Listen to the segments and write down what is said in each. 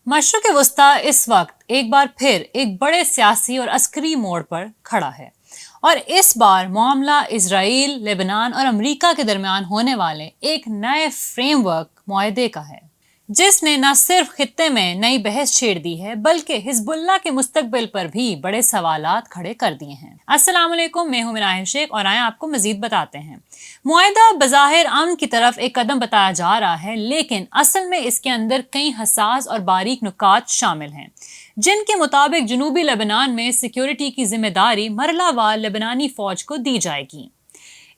मशरक़ वस्ता इस वक्त एक बार फिर एक बड़े सियासी और अस्करी मोड़ पर खड़ा है और इस बार मामला इजराइल, लेबनान और अमेरिका के दरमियान होने वाले एक नए फ्रेमवर्क मुआहदे का है, जिसने न सिर्फ खित्ते में नई बहस छेड़ दी है बल्कि हिजबुल्लाह के मुस्तकबिल पर भी बड़े सवालात खड़े कर दिए हैं। अस्सलाम वालेकुम, मैं हूं मिनाहिल शेख और आए आपको मजीद बताते हैं। मुआहदा बज़ाहिर अमन की तरफ एक कदम बताया जा रहा है, लेकिन असल में इसके अंदर कई हसास और बारीक नुकात शामिल हैं, जिनके मुताबिक जनूबी लेबनान में सिक्योरिटी की जिम्मेदारी मरहलावार लेबनानी फौज को दी जाएगी।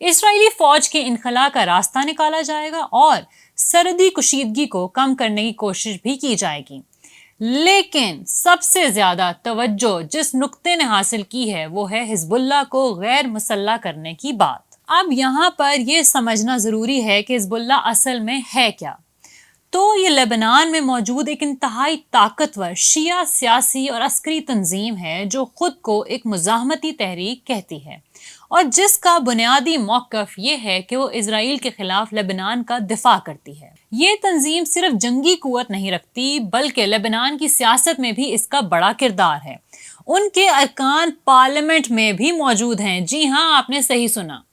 इसराइली फौज के इनखला का रास्ता निकाला जाएगा और सरहदी कुशीदगी को कम करने की कोशिश भी की जाएगी। लेकिन सबसे ज्यादा तवज्जो जिस नुक्ते ने हासिल की है वो है हिजबुल्लाह को गैर मुसल्लह करने की बात। अब यहाँ पर यह समझना जरूरी है कि हिजबुल्लाह असल में है क्या। तो ये लेबनान में मौजूद एक इंतहाई ताकतवर शिया सियासी और अस्करी तंजीम है जो खुद को एक मुजाहमती तहरीक कहती है और जिसका बुनियादी मौक़िफ़ ये है कि वो इजराइल के खिलाफ लेबनान का दिफा करती है। ये तंजीम सिर्फ जंगी कुव्वत नहीं रखती बल्कि लेबनान की सियासत में भी इसका बड़ा किरदार है। उनके अरकान पार्लियामेंट में भी मौजूद हैं। जी हाँ, आपने सही सुना।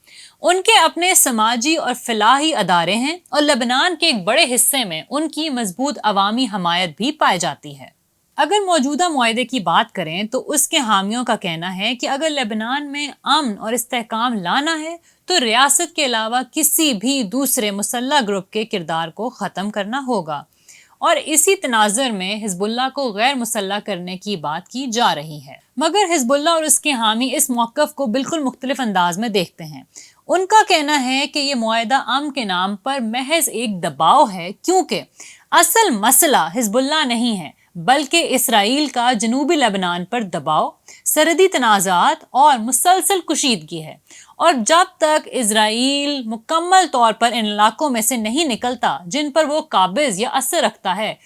उनके अपने समाजी और फलाही अदारे हैं और लेबनान के एक बड़े हिस्से में उनकी मजबूत अवामी हमायत भी पाई जाती है। अगर मौजूदा मुआहदे की बात करें तो उसके हामियों का कहना है कि अगर लेबनान में अमन और इस्तेहकाम लाना है तो रियासत के अलावा किसी भी दूसरे मुसल्लह ग्रुप के किरदार को ख़त्म करना होगा और इसी तनाज़ुर में हिजबुल्लाह को गैर मुसल्लह करने की बात की जा रही है। मगर हिजबुल्लाह और उसके हामी इस मौक़िफ़ को बिल्कुल मुख्तलिफ अंदाज में देखते हैं। उनका कहना है कि ये मुआहदा अमन के नाम पर महज एक दबाव है, क्योंकि असल मसला हिजबुल्लाह नहीं है बल्कि इसराइल का जनूबी लेबनान पर दबाव, सरहदी तनाज़ात और मुसलसल कुशीदगी है। और जब तक इसराइल मुकम्मल तौर पर इन इलाकों में से नहीं निकलता जिन पर वो काबिज या असर रखता है,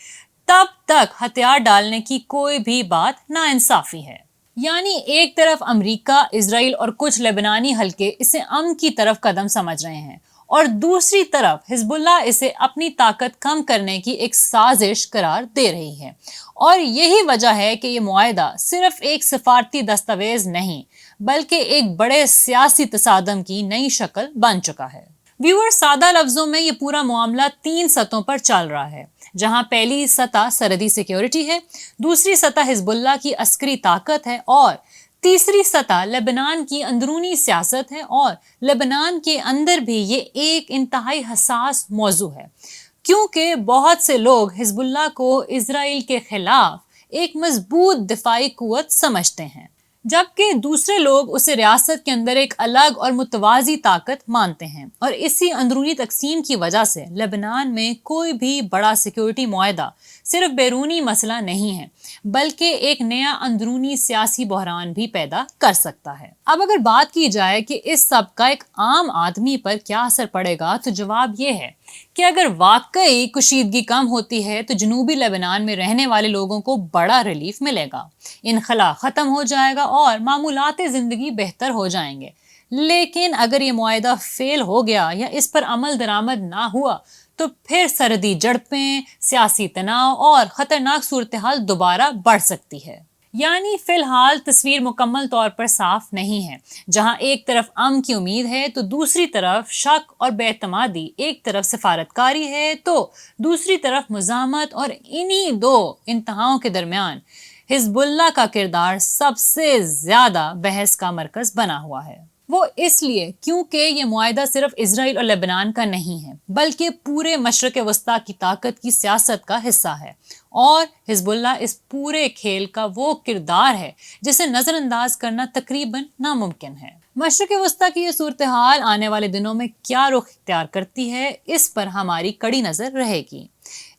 तब तक हथियार डालने की कोई भी बात नाइंसाफ़ी है। यानी एक तरफ अमेरिका, इसराइल और कुछ लेबनानी हल्के इसे अमन की तरफ कदम समझ रहे हैं और दूसरी तरफ हिजबुल्लाह इसे अपनी ताकत कम करने की एक साजिश करार दे रही है। और यही वजह है कि ये मुआहदा सिर्फ एक सिफारती दस्तावेज नहीं बल्कि एक बड़े सियासी तसादम की नई शक्ल बन चुका है। व्यूअर, सादा लफ्जों में ये पूरा मामला 3 सतहों पर चल रहा है, जहां पहली सतह सरहदी सिक्योरिटी है, दूसरी सतह हिजबुल्लाह की अस्करी ताकत है और तीसरी सतह लेबनान की अंदरूनी सियासत है। और लेबनान के अंदर भी ये एक इंतहाई हसास मौजू है, क्योंकि बहुत से लोग हिजबुल्लाह को इजराइल के खिलाफ एक मजबूत दिफाई कुव्वत समझते हैं, जबकि दूसरे लोग उसे रियासत के अंदर एक अलग और मुतवाजी ताकत मानते हैं। और इसी अंदरूनी तकसीम की वजह से लेबनान में कोई भी बड़ा सिक्योरिटी मुआहदा सिर्फ बैरूनी मसला नहीं है बल्कि एक नया अंदरूनी सियासी बहरान भी पैदा कर सकता है। अब अगर बात की जाए कि इस सब का एक आम आदमी पर क्या असर पड़ेगा, तो जवाब ये है कि अगर वाकई कुशीदगी कम होती है तो जनूबी लेबनान में रहने वाले लोगों को बड़ा रिलीफ मिलेगा, इनखला ख़त्म हो जाएगा और मामूलात ज़िंदगी बेहतर हो जाएंगे। लेकिन अगर ये मुआहदा फेल हो गया या इस पर अमल दरामद ना हुआ तो फिर सरहदी झड़पें, सियासी तनाव और ख़तरनाक सूरत हाल दोबारा बढ़ सकती है। यानी फिलहाल तस्वीर मुकम्मल तौर पर साफ नहीं है। जहां एक तरफ अमन की उम्मीद है तो दूसरी तरफ शक और बेतमादी, एक तरफ सिफारतकारी है तो दूसरी तरफ मुज़ाहमत। और इन्हीं दो इंतहाओं के दरमियान हिजबुल्लाह का किरदार सबसे ज़्यादा बहस का मरकज़ बना हुआ है। वो इसलिए क्योंकि ये मुआहदा सिर्फ इसराइल और लेबनान का नहीं है बल्कि पूरे मशरक़ वस्ता की ताकत की सियासत का हिस्सा है और हिजबुल्लाह इस पूरे खेल का वो किरदार है जिसे नज़रअंदाज करना तकरीबन नामुमकिन है। मशरक़ वस्ता की ये सूरत हाल आने वाले दिनों में क्या रुख इख्तियार करती है, इस पर हमारी कड़ी नज़र रहेगी।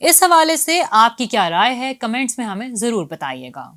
इस हवाले से आपकी क्या राय है, कमेंट्स में हमें ज़रूर बताइएगा।